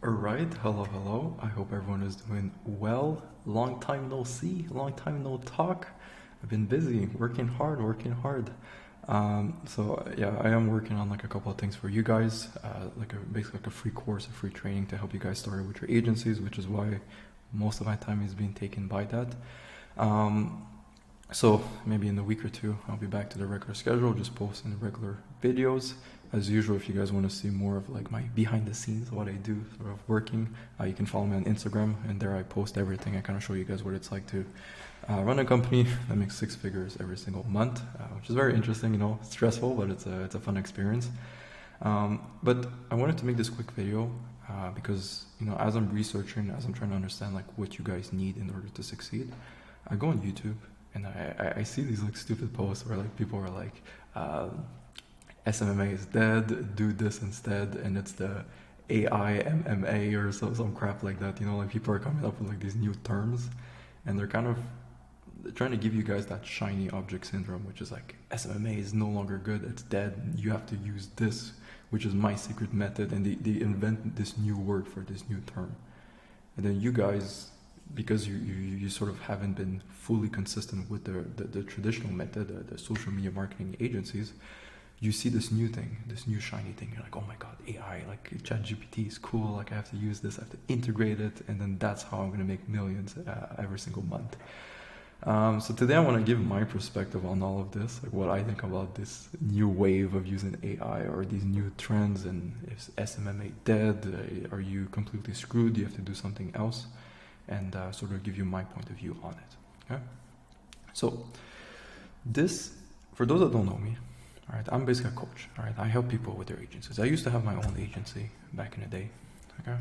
Alright, hello. I hope everyone is doing well. Long time no see, long time no talk. I've been busy, working hard. So I am working on like a couple of things for you guys, basically like a free course, a free training to help you guys start with your agencies, which is why most of my time is being taken by that. So maybe in a week or two, I'll be back to the regular schedule, just posting regular videos. As usual, if you guys want to see more of like my behind the scenes, what I do sort of working, you can follow me on Instagram, and there I post everything. I kind of show you guys what it's like to run a company that makes six figures every single month, which is very interesting, stressful, but it's a fun experience. But I wanted to make this quick video because, as I'm researching, as I'm trying to understand like what you guys need in order to succeed, I go on YouTube and I see these like stupid posts where like people are like, SMMA is dead, do this instead, and it's the AI MMA or some crap like that. Like people are coming up with like these new terms, and they're kind of trying to give you guys that shiny object syndrome, which is like SMMA is no longer good, it's dead. You have to use this, which is my secret method, and they invent this new word for this new term, and then you guys, because you sort of haven't been fully consistent with the traditional method, the social media marketing agencies, you see this new thing, this new shiny thing. You're like, oh my God, AI, like ChatGPT is cool. Like I have to use this, I have to integrate it. And then that's how I'm going to make millions every single month. So today I want to give my perspective on all of this, like what I think about this new wave of using AI or these new trends, and is SMMA dead? Are you completely screwed? Do you have to do something else? And sort of give you my point of view on it. Okay? So this, for those that don't know me, all right, I'm basically a coach. All right, I help people with their agencies. I used to have my own agency back in the day. Okay,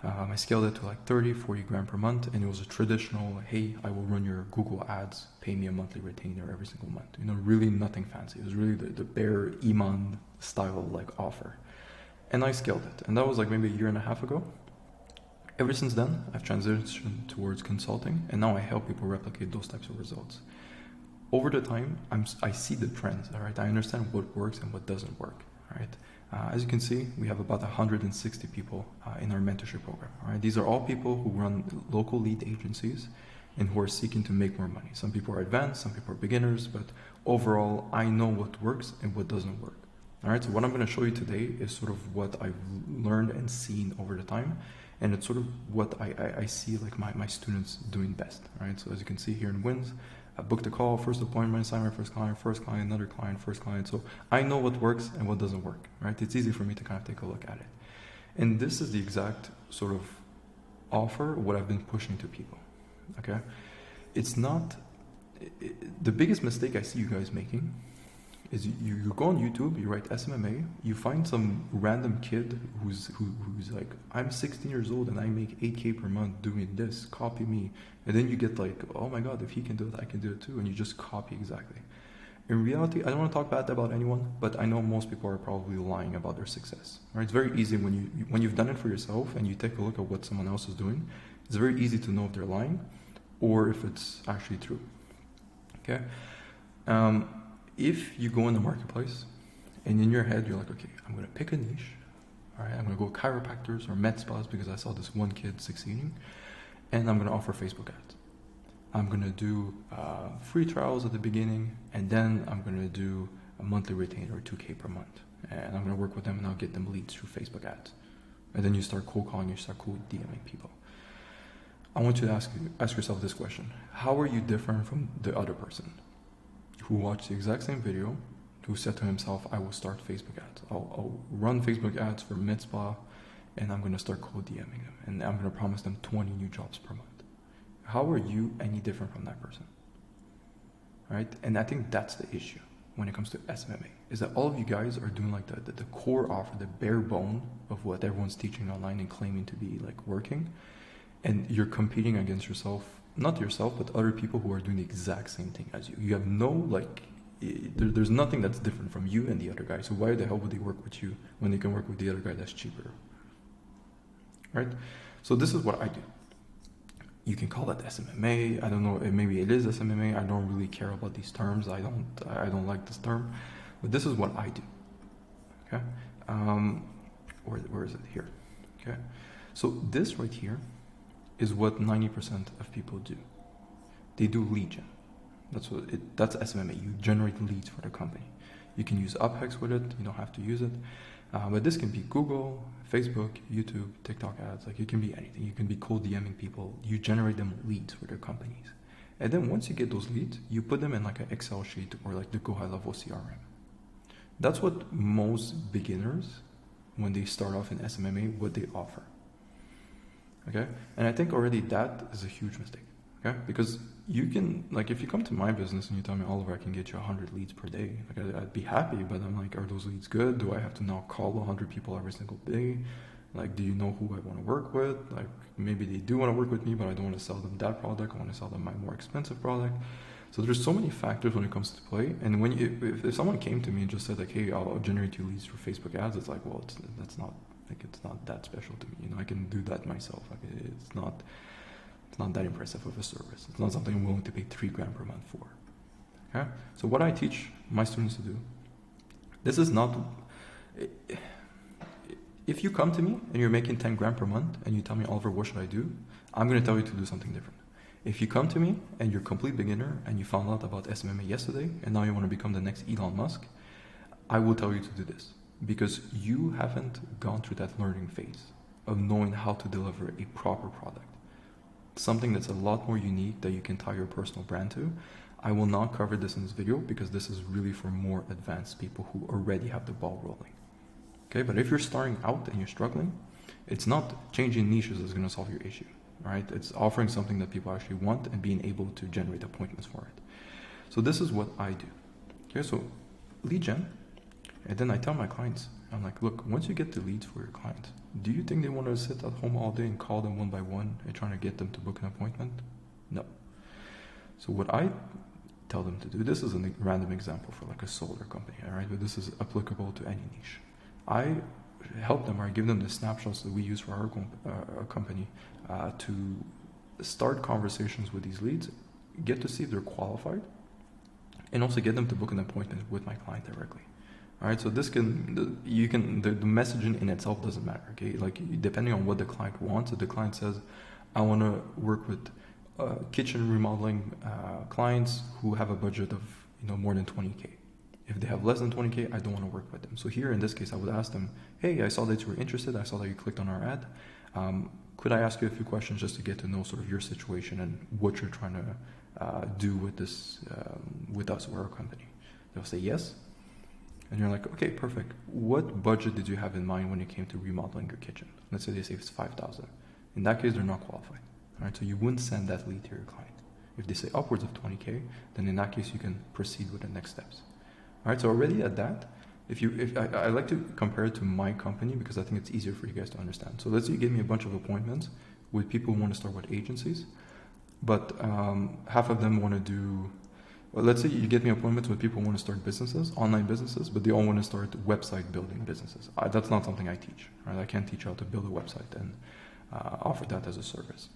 I scaled it to like 30, 40 grand per month, and it was a traditional, hey, I will run your Google ads, pay me a monthly retainer every single month. Really nothing fancy. It was really the bare Iman style like offer, and I scaled it, and that was like maybe a year and a half ago. Ever since then, I've transitioned towards consulting, and now I help people replicate those types of results. Over the time, I see the trends, all right? I understand what works and what doesn't work, all right? As you can see, we have about 160 people in our mentorship program, all right? These are all people who run local lead agencies and who are seeking to make more money. Some people are advanced, some people are beginners, but overall, I know what works and what doesn't work, all right? So what I'm gonna show you today is sort of what I've learned and seen over the time, and it's sort of what I see like my students doing best, all right? So as you can see here in wins, I booked a call, first appointment, sign my first client, another client, first client. So I know what works and what doesn't work, right? It's easy for me to kind of take a look at it. And this is the exact sort of offer, what I've been pushing to people, okay? It's not, the biggest mistake I see you guys making is you go on YouTube, you write SMMA, you find some random kid who's like, I'm 16 years old and I make 8K per month doing this, copy me. And then you get like, oh my God, if he can do it, I can do it too. And you just copy exactly. In reality, I don't want to talk bad about anyone, but I know most people are probably lying about their success. Right? It's very easy when you've done it for yourself and you take a look at what someone else is doing, it's very easy to know if they're lying or if it's actually true. Okay? If you go in the marketplace and in your head you're like, okay, I'm going to pick a niche, all right, I'm going to go chiropractors or med spas because I saw this one kid succeeding, and I'm going to offer Facebook ads. I'm going to do free trials at the beginning, and then I'm going to do a monthly retainer or 2K per month, and I'm going to work with them and I'll get them leads through Facebook ads. And then you start cold calling, you start cold DMing people. I want you to ask yourself this question: how are you different from the other person who watched the exact same video, who said to himself, I will start Facebook ads. I'll run Facebook ads for med spa, and I'm going to start cold DMing them, and I'm going to promise them 20 new jobs per month. How are you any different from that person? Right? And I think that's the issue when it comes to SMMA, is that all of you guys are doing like the core offer, the bare bone of what everyone's teaching online and claiming to be like working, and you're competing against yourself, not yourself, but other people who are doing the exact same thing as you. You have no, like, there's nothing that's different from you and the other guy. So why the hell would they work with you when they can work with the other guy that's cheaper? Right? So this is what I do. You can call that SMMA. I don't know, maybe it is SMMA. I don't really care about these terms. I don't like this term. But this is what I do. Okay? Where is it? Here. Okay? So this right here is what 90% of people do. They do lead gen. That's SMMA. You generate leads for the company. You can use UpHex with it. You don't have to use it. But this can be Google, Facebook, YouTube, TikTok ads. Like, it can be anything. You can be cold DMing people. You generate them leads for their companies. And then once you get those leads, you put them in like an Excel sheet or like the Go High Level CRM. That's what most beginners, when they start off in SMMA, what they offer. Okay? And I think already that is a huge mistake. Okay? Because you can, like, if you come to my business and you tell me, Oliver, I can get you 100 leads per day, like, I'd be happy, but I'm like, are those leads good? Do I have to now call 100 people every single day? Like, do you know who I want to work with? Like, maybe they do want to work with me, but I don't want to sell them that product. I want to sell them my more expensive product. So there's so many factors when it comes to play. And when if someone came to me and just said like, hey, I'll generate you leads for Facebook ads, it's like, well, it's not that special to me. You know, I can do that myself. Like, it's not that impressive of a service. It's not something I'm willing to pay $3,000 per month for. Okay. So what I teach my students to do, this is not. If you come to me and you're making $10,000 per month and you tell me, Oliver, what should I do? I'm going to tell you to do something different. If you come to me and you're a complete beginner and you found out about SMMA yesterday and now you want to become the next Elon Musk, I will tell you to do this because you haven't gone through that learning phase of knowing how to deliver a proper product. Something that's a lot more unique that you can tie your personal brand to. I will not cover this in this video because this is really for more advanced people who already have the ball rolling. Okay, but if you're starting out and you're struggling, it's not changing niches that's going to solve your issue, right? It's offering something that people actually want and being able to generate appointments for it. So this is what I do. Okay, so lead gen, and then I tell my clients, I'm like, look, once you get the leads for your clients, do you think they want to sit at home all day and call them one by one and trying to get them to book an appointment? No. So what I tell them to do, this is a random example for like a solar company, all right? But this is applicable to any niche. I help them, or I give them the snapshots that we use for our company to start conversations with these leads, get to see if they're qualified, and also get them to book an appointment with my client directly. All right, so this the messaging in itself doesn't matter. Okay, like depending on what the client wants. If the client says, I want to work with kitchen remodeling clients who have a budget of more than 20K. If they have less than 20K, I don't want to work with them. So here in this case, I would ask them, hey, I saw that you were interested. I saw that you clicked on our ad. Could I ask you a few questions just to get to know sort of your situation and what you're trying to do with this, with us or our company? They'll say yes. And you're like, okay, perfect. What budget did you have in mind when it came to remodeling your kitchen? Let's say they say it's $5,000. In that case, they're not qualified. All right, so you wouldn't send that lead to your client. If they say upwards of 20K, then in that case, you can proceed with the next steps. All right, so already at that, I like to compare it to my company because I think it's easier for you guys to understand. So let's say you give me a bunch of appointments with people who want to start with agencies, but half of them want to do, well, let's say you get me appointments with people who want to start businesses, online businesses, but they all want to start website building businesses. That's not something I teach, right? I can't teach you how to build a website and offer that as a service.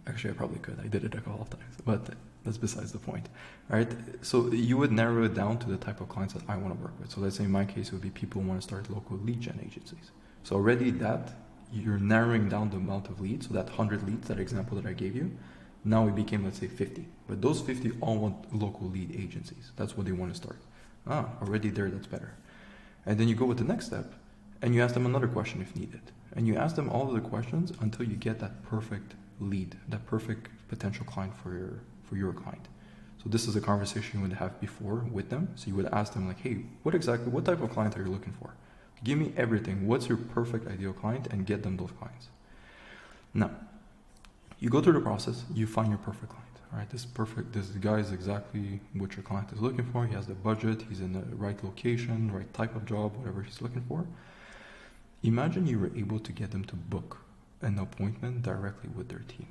Actually, I probably could. I did it a couple of times, but that's besides the point. All right. So you would narrow it down to the type of clients that I want to work with. So let's say in my case, it would be people who want to start local lead gen agencies. So already that you're narrowing down the amount of leads. So that 100 leads, that example that I gave you, now it became, let's say 50. But those 50 all want local lead agencies. That's what they want to start. Already there, that's better. And then you go with the next step and you ask them another question if needed. And you ask them all of the questions until you get that perfect lead, that perfect potential client for your client. So this is a conversation you would have before with them. So you would ask them like, hey, what type of client are you looking for? Give me everything. What's your perfect ideal client? And get them those clients. Now, you go through the process, you find your perfect client. All right, this guy is exactly what your client is looking for. He has the budget, he's in the right location, right type of job, whatever he's looking for. Imagine you were able to get them to book an appointment directly with their team.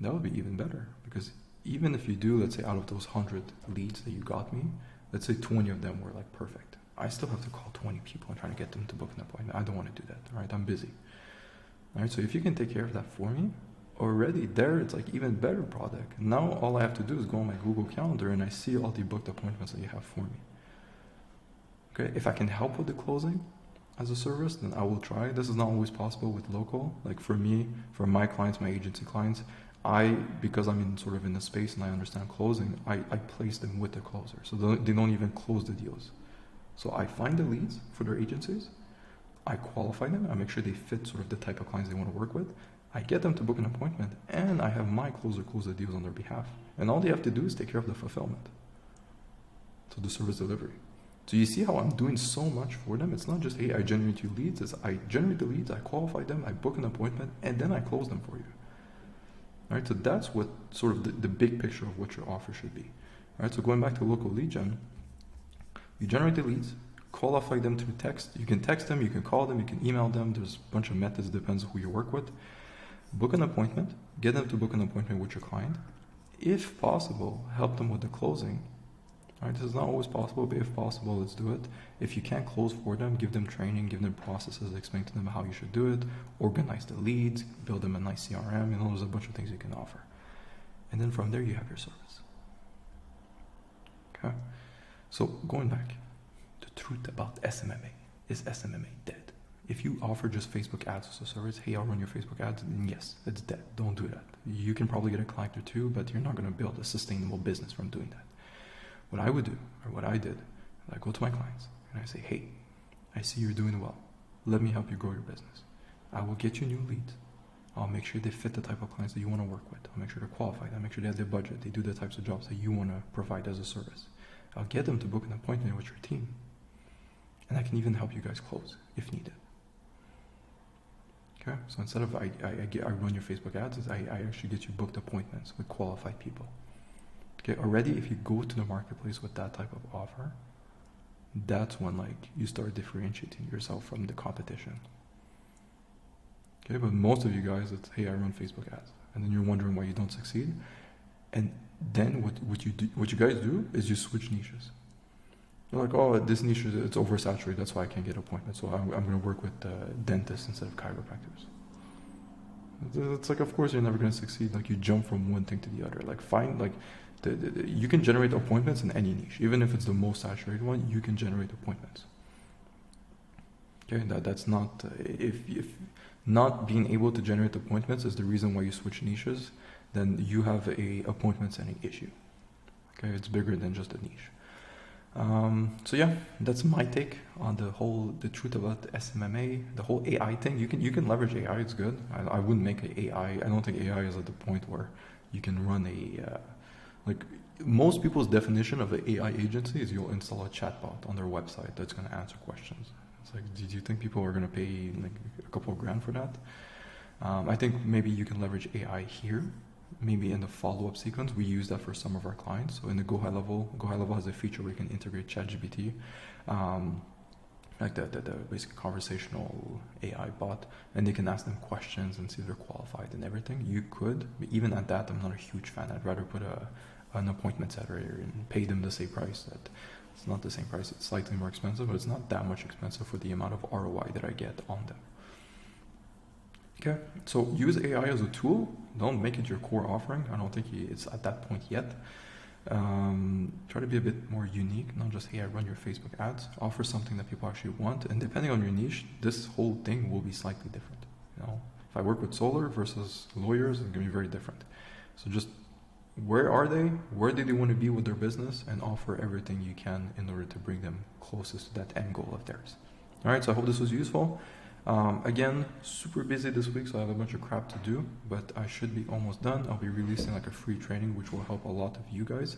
That would be even better, because even if you do, let's say out of those 100 leads that you got me, let's say 20 of them were like perfect. I still have to call 20 people and try to get them to book an appointment. I don't want to do that. All right, I'm busy. All right, so if you can take care of that for me, already there, it's like even better product. Now all I have to do is go on my Google Calendar and I see all the booked appointments that you have for me. Okay, if I can help with the closing, as a service, then I will try. This is not always possible with local. Like for me, for my clients, my agency clients, because I'm in the space and I understand closing, I place them with the closer. So they don't even close the deals. So I find the leads for their agencies, I qualify them, I make sure they fit sort of the type of clients they want to work with, I get them to book an appointment, and I have my closer close the deals on their behalf. And all they have to do is take care of the fulfillment. So the service delivery. So you see how I'm doing so much for them? It's not just, hey, I generate you leads. It's I generate the leads, I qualify them, I book an appointment, and then I close them for you. All right, so that's what sort of the big picture of what your offer should be. All right, so going back to local lead gen, you generate the leads, qualify them through text. You can text them, you can call them, you can email them. There's a bunch of methods, depends who you work with. Book an appointment, get them to book an appointment with your client. If possible, help them with the closing. All right, this is not always possible, but if possible, let's do it. If you can't close for them, give them training, give them processes, explain to them how you should do it, organize the leads, build them a nice CRM, there's a bunch of things you can offer. And then from there, you have your service. Okay? So going back, the truth about SMMA, is SMMA dead? If you offer just Facebook ads as a service, hey, I'll run your Facebook ads, then yes, it's dead. Don't do that. You can probably get a client or two, but you're not going to build a sustainable business from doing that. What I would do, or what I did, I go to my clients and I say, hey, I see you're doing well. Let me help you grow your business. I will get you new leads. I'll make sure they fit the type of clients that you want to work with. I'll make sure they're qualified. I'll make sure they have their budget. They do the types of jobs that you want to provide as a service. I'll get them to book an appointment with your team. And I can even help you guys close if needed. Okay? So instead of I run your Facebook ads, I actually get you booked appointments with qualified people. Okay, already if you go to the marketplace with that type of offer, that's when you start differentiating yourself from the competition. Okay, but most of you guys, it's, hey, I run Facebook ads, and then you're wondering why you don't succeed. And then what you guys do is you switch niches. You're like, oh, this niche it's oversaturated, that's why I can't get appointments. So I'm going to work with dentists instead of chiropractors. It's like, of course, you're never going to succeed. You jump from one thing to the other. You can generate appointments in any niche, even if it's the most saturated one. You can generate appointments. Okay, that's not if not being able to generate appointments is the reason why you switch niches, then you have a appointment setting issue. Okay, it's bigger than just a niche. So yeah, that's my take on the truth about SMMA, the whole AI thing. You can leverage AI. It's good. I wouldn't make an AI. I don't think AI is at the point where you can run most people's definition of an AI agency is you'll install a chatbot on their website that's going to answer questions. It's like, do you think people are going to pay a couple of grand for that? I think maybe you can leverage AI here. Maybe in the follow-up sequence, we use that for some of our clients. So in the Go High Level has a feature where you can integrate ChatGPT, the basic conversational AI bot, and they can ask them questions and see if they're qualified and everything. You could, but even at that, I'm not a huge fan. I'd rather put an appointment setter and pay them the same price. It's not the same price. It's slightly more expensive, but it's not that much expensive for the amount of ROI that I get on them. Okay, so use AI as a tool. Don't make it your core offering. I don't think it's at that point yet. Try to be a bit more unique, not just, hey, I run your Facebook ads. Offer something that people actually want, and depending on your niche, this whole thing will be slightly different. If I work with solar versus lawyers, it's going to be very different. So just where are they? Where do they want to be with their business? And offer everything you can in order to bring them closest to that end goal of theirs. All right, so I hope this was useful. Again, super busy this week, so I have a bunch of crap to do, but I should be almost done. I'll be releasing a free training, which will help a lot of you guys.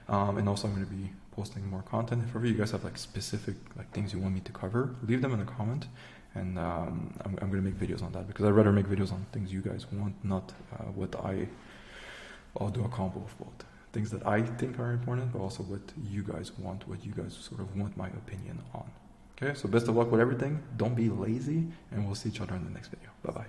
And also I'm going to be posting more content. If ever you guys have specific things you want me to cover, leave them in a comment, and I'm going to make videos on that, because I'd rather make videos on things you guys want, not what I'll do a combo of both. Things that I think are important, but also what you guys want, what you guys sort of want my opinion on. Okay, so best of luck with everything. Don't be lazy, and we'll see each other in the next video. Bye-bye.